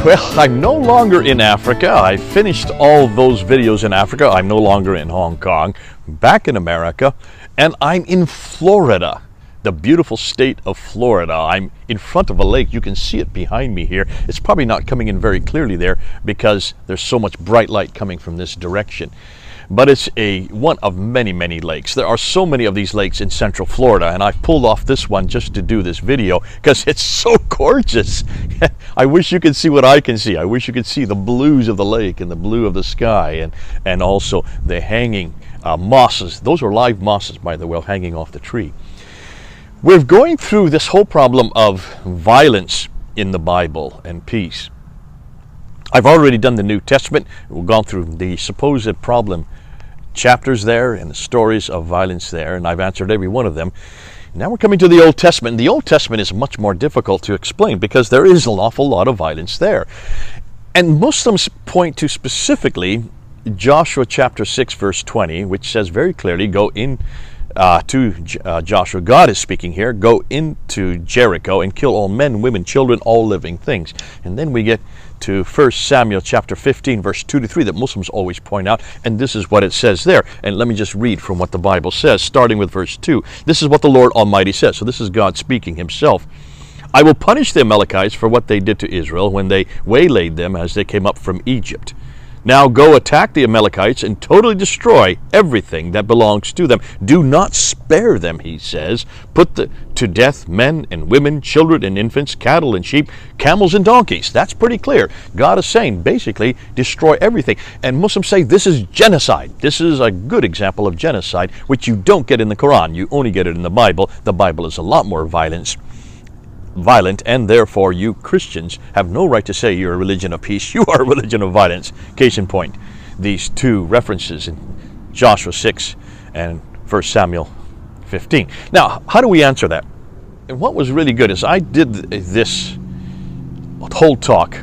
Well, I'm no longer in Africa. I finished all those videos in Africa. I'm no longer in Hong Kong, back in America, and I'm in Florida, the beautiful state of Florida. I'm in front of a lake. You can see it behind me here. It's probably not coming in very clearly there because there's so much bright light coming from this direction. But it's one of many, many lakes. There are so many of these lakes in Central Florida, and I've pulled off this one just to do this video because it's so gorgeous. I wish you could see what I can see. I wish you could see the blues of the lake and the blue of the sky, and also the hanging mosses. Those are live mosses, by the way, hanging off the tree. We're going through this whole problem of violence in the Bible and peace. I've already done the New Testament. We've gone through the supposed problem chapters there and the stories of violence there, and I've answered every one of them. Now we're coming to the Old Testament. The Old Testament is much more difficult to explain because there is an awful lot of violence there. And Muslims point to specifically Joshua chapter 6 verse 20, which says very clearly, go in to Joshua, God is speaking here, go into Jericho and kill all men, women, children, all living things. And then we get to 1 Samuel chapter 15 verse 2 to 3 that Muslims always point out, and this is what it says there. And let me just read from what the Bible says, starting with verse 2. This is what the Lord Almighty says. So this is God speaking himself. I will punish the Amalekites for what they did to Israel when they waylaid them as they came up from Egypt. Now go attack the Amalekites and totally destroy everything that belongs to them. Do not spare them, he says. Put to death men and women, children and infants, cattle and sheep, camels and donkeys. That's pretty clear. God is saying, basically, destroy everything. And Muslims say this is genocide. This is a good example of genocide, which you don't get in the Quran. You only get it in the Bible. The Bible is a lot more violent, and therefore you Christians have no right to say you're a religion of peace. You are a religion of violence. Case in point, these two references in Joshua 6 and 1 Samuel 15. Now, how do we answer that? And what was really good is I did this whole talk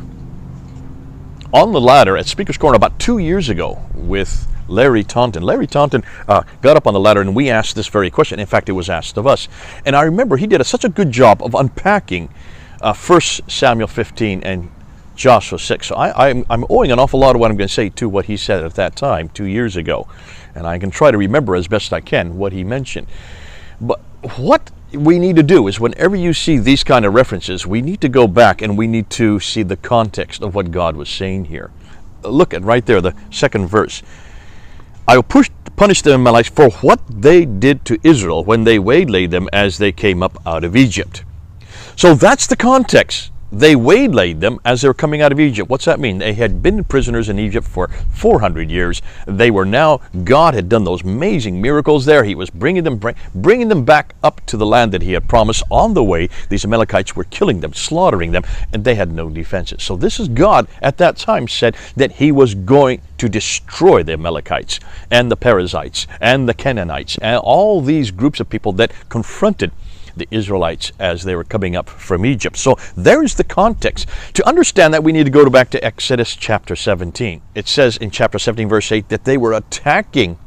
on the ladder at Speaker's Corner about 2 years ago with Larry Taunton. Larry Taunton got up on the ladder and we asked this very question. In fact, it was asked of us. And I remember he did such a good job of unpacking 1 Samuel 15 and Joshua 6. So I'm owing an awful lot of what I'm going to say to what he said at that time 2 years ago. And I can try to remember as best I can what he mentioned. But what we need to do is whenever you see these kind of references, we need to go back and we need to see the context of what God was saying here. Look at right there, the second verse. I will punish the Amalekites for what they did to Israel when they waylaid them as they came up out of Egypt. So that's the context. They waylaid them as they were coming out of Egypt. What's that mean? They had been prisoners in Egypt for 400 years. They were now, God had done those amazing miracles there. He was bringing them back up to the land that he had promised. On the way, these Amalekites were killing them, slaughtering them, and they had no defenses. So this is God at that time said that he was going to destroy the Amalekites and the Perizzites and the Canaanites and all these groups of people that confronted the Israelites as they were coming up from Egypt. So there's the context. To understand that, we need to go back to Exodus chapter 17. It says in chapter 17 verse 8 that they were attacking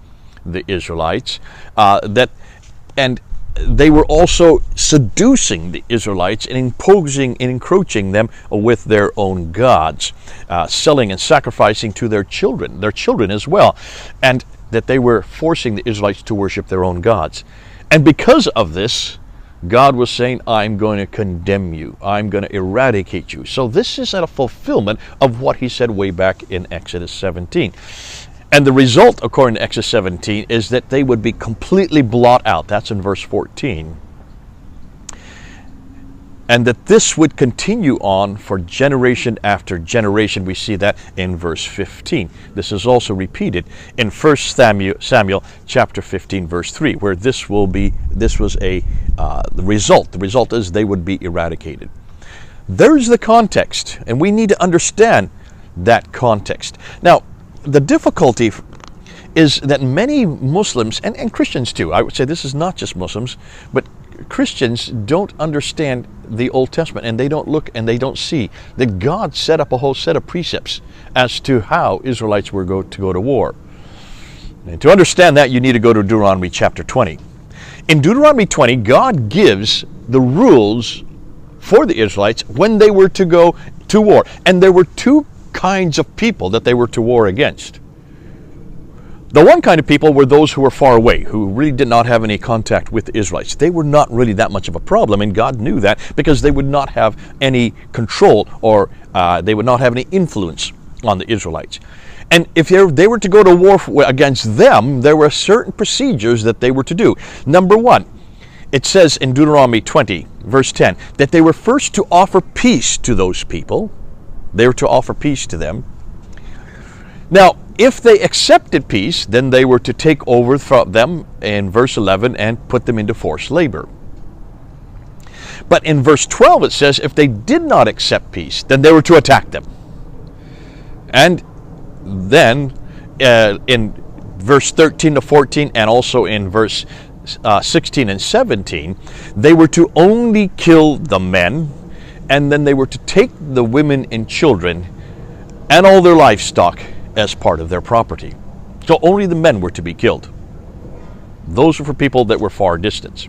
the Israelites, and they were also seducing the Israelites and imposing and encroaching them with their own gods, selling and sacrificing to their children as well, and that they were forcing the Israelites to worship their own gods. And because of this, God was saying, I'm going to condemn you. I'm going to eradicate you. So this is a fulfillment of what he said way back in Exodus 17. And the result, according to Exodus 17, is that they would be completely blot out. That's in verse 14. And that this would continue on for generation after generation. We see that in verse 15. This is also repeated in 1 Samuel chapter 15 verse 3, where this was the result. The result is they would be eradicated. There's the context, and we need to understand that context. Now, the difficulty is that many Muslims, and Christians too, I would say this is not just Muslims, but Christians don't understand the Old Testament, and they don't look and they don't see that God set up a whole set of precepts as to how Israelites were to go to war. And to understand that, you need to go to Deuteronomy chapter 20. In Deuteronomy 20, God gives the rules for the Israelites when they were to go to war. And there were two kinds of people that they were to war against. The one kind of people were those who were far away, who really did not have any contact with the Israelites. They were not really that much of a problem, and God knew that, because they would not have any control, or they would not have any influence on the Israelites. And if they were to go to war against them, there were certain procedures that they were to do. Number one, it says in Deuteronomy 20, verse 10, that they were first to offer peace to those people. They were to offer peace to them. Now, if they accepted peace, then they were to take over from them in verse 11 and put them into forced labor. But in verse 12 it says if they did not accept peace, then they were to attack them. And then in verse 13 to 14, and also in verse 16 and 17, they were to only kill the men, and then they were to take the women and children and all their livestock as part of their property. So only the men were to be killed. Those were for people that were far distant.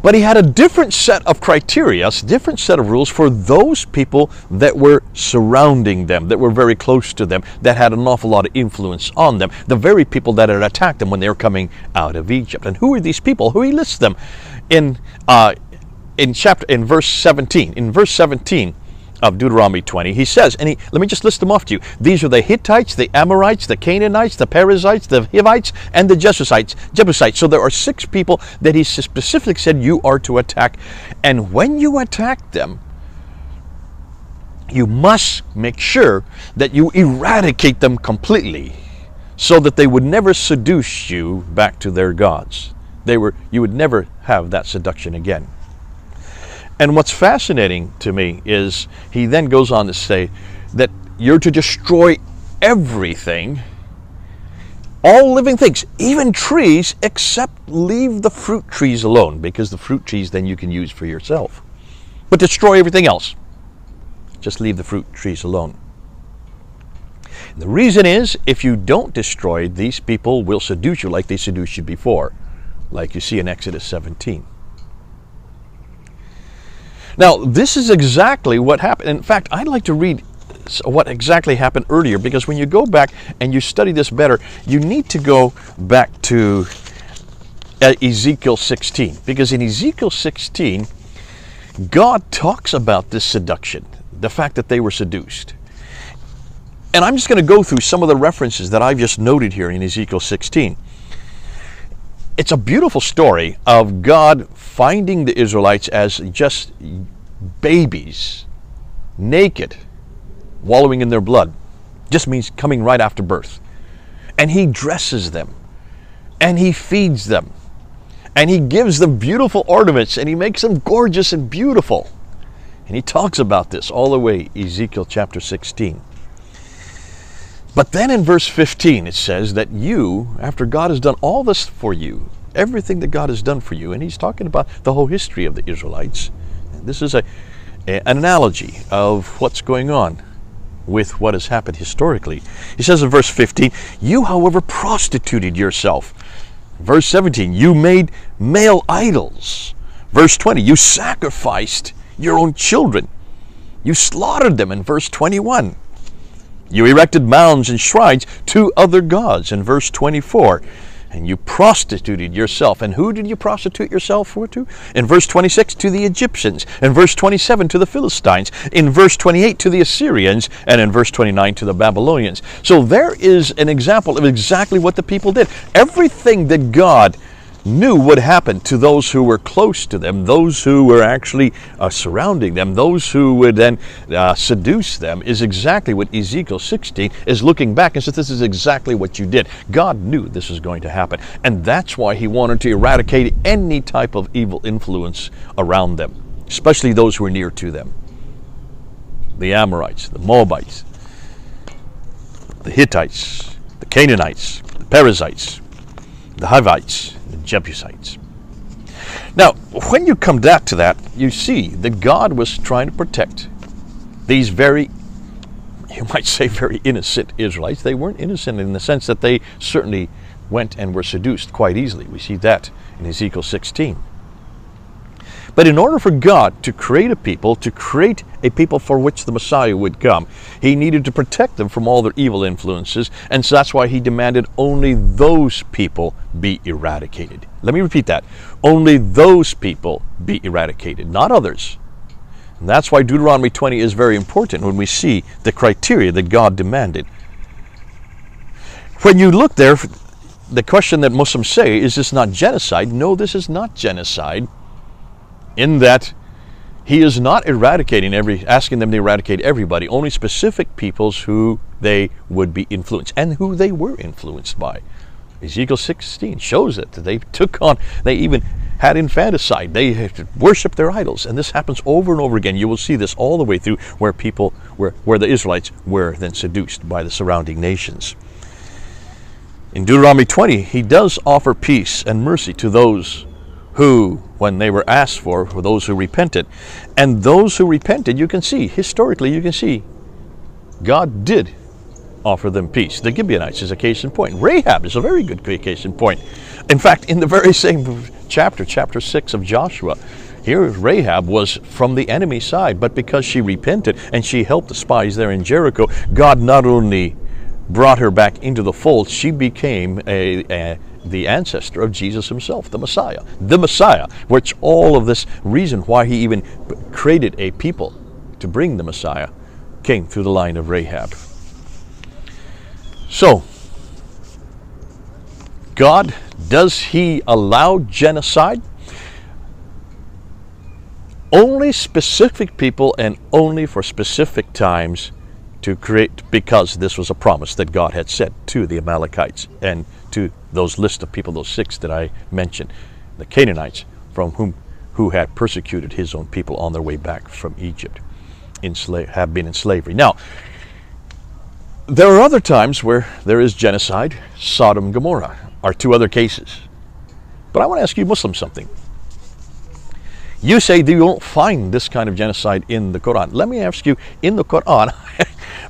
But he had a different set of criteria, a different set of rules for those people that were surrounding them, that were very close to them, that had an awful lot of influence on them, the very people that had attacked them when they were coming out of Egypt. And who are these people? Who he lists them in verse 17. In verse 17 of Deuteronomy 20, he says, let me just list them off to you. These are the Hittites, the Amorites, the Canaanites, the Perizzites, the Hivites, and the Jebusites. So there are 6 people that he specifically said you are to attack. And when you attack them, you must make sure that you eradicate them completely, so that they would never seduce you back to their gods. You would never have that seduction again. And what's fascinating to me is he then goes on to say that you're to destroy everything, all living things, even trees, except leave the fruit trees alone, because the fruit trees then you can use for yourself. But destroy everything else. Just leave the fruit trees alone. And the reason is, if you don't destroy, these people will seduce you like they seduced you before, like you see in Exodus 17. Now, this is exactly what happened. In fact, I'd like to read what exactly happened earlier, because when you go back and you study this better, you need to go back to Ezekiel 16. Because in Ezekiel 16, God talks about this seduction, the fact that they were seduced. And I'm just going to go through some of the references that I've just noted here in Ezekiel 16. It's a beautiful story of God finding the Israelites as just babies, naked, wallowing in their blood. Just means coming right after birth. And he dresses them, and he feeds them, and he gives them beautiful ornaments, and he makes them gorgeous and beautiful. And he talks about this all the way, Ezekiel chapter 16. But then in verse 15 it says that you, after God has done all this for you, everything that God has done for you, and he's talking about the whole history of the Israelites. This is an analogy of what's going on with what has happened historically. He says in verse 15, you, however, prostituted yourself. Verse 17, you made male idols. Verse 20, you sacrificed your own children. You slaughtered them in verse 21. You erected mounds and shrines to other gods in verse 24. And you prostituted yourself. And who did you prostitute yourself to? In verse 26, to the Egyptians. In verse 27, to the Philistines. In verse 28, to the Assyrians. And in verse 29, to the Babylonians. So there is an example of exactly what the people did. Everything that God knew would happen to those who were close to them, those who were actually surrounding them, those who would then seduce them, is exactly what Ezekiel 16 is looking back and says, this is exactly what you did. God knew this was going to happen, and that's why he wanted to eradicate any type of evil influence around them, especially those who were near to them. The Amorites, the Moabites, the Hittites, the Canaanites, the Perizzites, the Hivites, the Jebusites. Now, when you come back to that, you see that God was trying to protect these very, you might say, very innocent Israelites. They weren't innocent in the sense that they certainly went and were seduced quite easily. We see that in Ezekiel 16. But in order for God to create a people for which the Messiah would come, he needed to protect them from all their evil influences, and so that's why he demanded only those people be eradicated. Let me repeat that. Only those people be eradicated, not others. And that's why Deuteronomy 20 is very important when we see the criteria that God demanded. When you look there, the question that Muslims say, is this not genocide? No, this is not genocide. In that he is not asking them to eradicate everybody, only specific peoples who they would be influenced and who they were influenced by. Ezekiel 16 shows it. They even had infanticide. They worshiped their idols. And this happens over and over again. You will see this all the way through where the Israelites were then seduced by the surrounding nations. In Deuteronomy 20, he does offer peace and mercy to those who, when they were asked for those who repented. And those who repented, historically you can see, God did offer them peace. The Gibeonites is a case in point. Rahab is a very good case in point. In fact, in the very same chapter 6 of Joshua, here Rahab was from the enemy side, but because she repented and she helped the spies there in Jericho, God not only brought her back into the fold, she became the ancestor of Jesus himself, the Messiah, which all of this reason why he even created a people to bring the Messiah came through the line of Rahab. So, God, does he allow genocide? Only specific people and only for specific times to create, because this was a promise that God had said to the Amalekites and to those list of people, those 6 that I mentioned, the Canaanites, who had persecuted his own people on their way back from Egypt, have been in slavery. Now, there are other times where there is genocide. Sodom and Gomorrah are 2 other cases. But I want to ask you Muslims something. You say that you don't find this kind of genocide in the Quran. Let me ask you, in the Quran,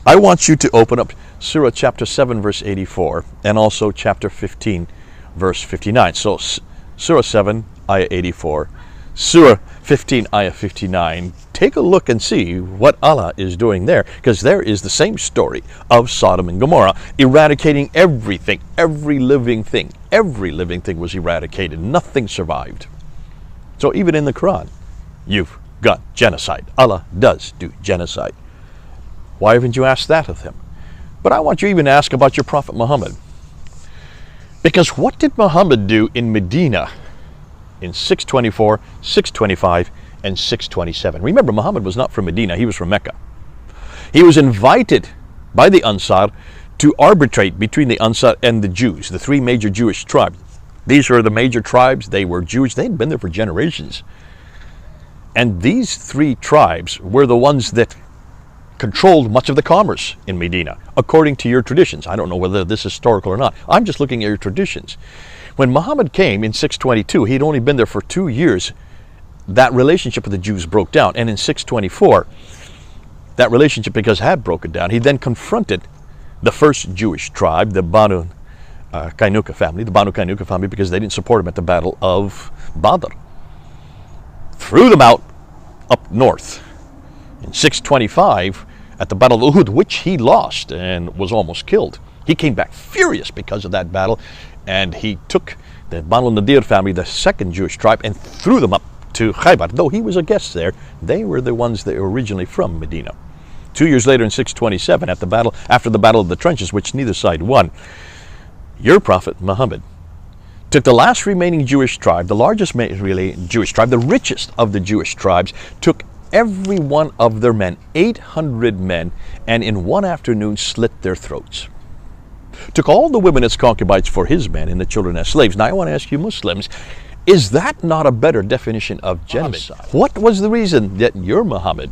I want you to open up Surah chapter 7 verse 84 and also chapter 15 verse 59. So Surah 7 ayah 84, Surah 15 ayah 59. Take a look and see what Allah is doing there, because there is the same story of Sodom and Gomorrah, eradicating everything, every living thing was eradicated. Nothing survived. So even in the Quran, you've got genocide. Allah does do genocide. Why haven't you asked that of him? But I want you even to ask about your Prophet Muhammad. Because what did Muhammad do in Medina in 624, 625, and 627? Remember, Muhammad was not from Medina, he was from Mecca. He was invited by the Ansar to arbitrate between the Ansar and the Jews, the 3 major Jewish tribes. These are the major tribes. They were Jewish. They'd been there for generations. And these 3 tribes were the ones that controlled much of the commerce in Medina, according to your traditions. I don't know whether this is historical or not. I'm just looking at your traditions. When Muhammad came in 622, he'd only been there for 2 years. That relationship with the Jews broke down. And in 624, that relationship, because had broken down, he then confronted the first Jewish tribe, the Banu Kainuka family, because they didn't support him at the Battle of Badr. Threw them out up north. In 625, at the Battle of Uhud, which he lost and was almost killed, he came back furious because of that battle, and he took the Banu Nadir family, the second Jewish tribe, and threw them up to Khaybar. Though he was a guest there, they were the ones that were originally from Medina. 2 years later, in 627, after the Battle of the Trenches, which neither side won, your Prophet Muhammad took the last remaining Jewish tribe, the largest Jewish tribe, the richest of the Jewish tribes, took every one of their men, 800 men, and in one afternoon slit their throats. Took all the women as concubines for his men and the children as slaves. Now I want to ask you Muslims, is that not a better definition of genocide? What was the reason that your Muhammad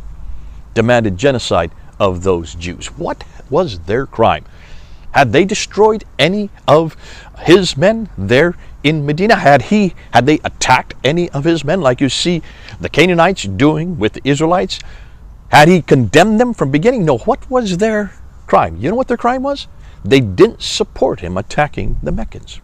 demanded genocide of those Jews? What was their crime? Had they destroyed any of his men there in Medina? Had they attacked any of his men like you see the Canaanites doing with the Israelites? Had he condemned them from beginning? No. What was their crime? You know what their crime was? They didn't support him attacking the Meccans.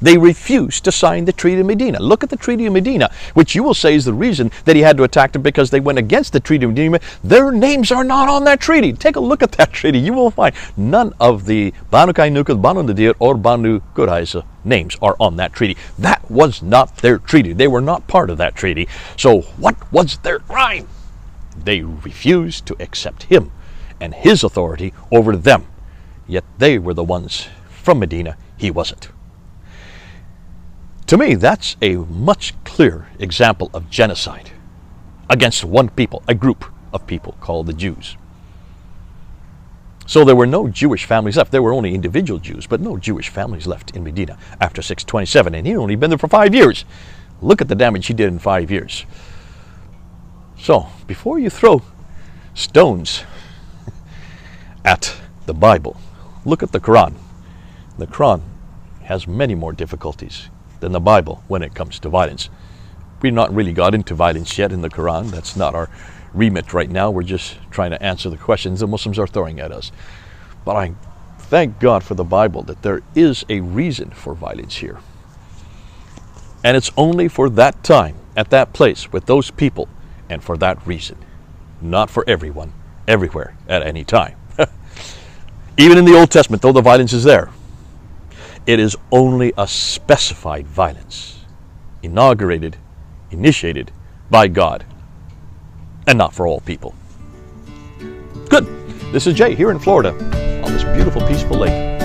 They refused to sign the Treaty of Medina. Look at the Treaty of Medina, which you will say is the reason that he had to attack them, because they went against the Treaty of Medina. Their names are not on that treaty. Take a look at that treaty. You will find none of the Banu Kainuka, Banu Nadir, or Banu Qurayza names are on that treaty. That was not their treaty. They were not part of that treaty. So what was their crime? They refused to accept him and his authority over them. Yet they were the ones from Medina. He wasn't. To me, that's a much clearer example of genocide against one people, a group of people called the Jews. So there were no Jewish families left. There were only individual Jews, but no Jewish families left in Medina after 627. And he'd only been there for 5 years. Look at the damage he did in 5 years. So, before you throw stones at the Bible, look at the Quran. The Quran has many more difficulties than the Bible when it comes to violence. We've not really got into violence yet in the Quran. That's not our remit right now. We're just trying to answer the questions the Muslims are throwing at us. But I thank God for the Bible that there is a reason for violence here. And it's only for that time, at that place, with those people, and for that reason. Not for everyone, everywhere, at any time. Even in the Old Testament, though the violence is there, it is only a specified violence, initiated by God, and not for all people. Good. This is Jay here in Florida on this beautiful, peaceful lake.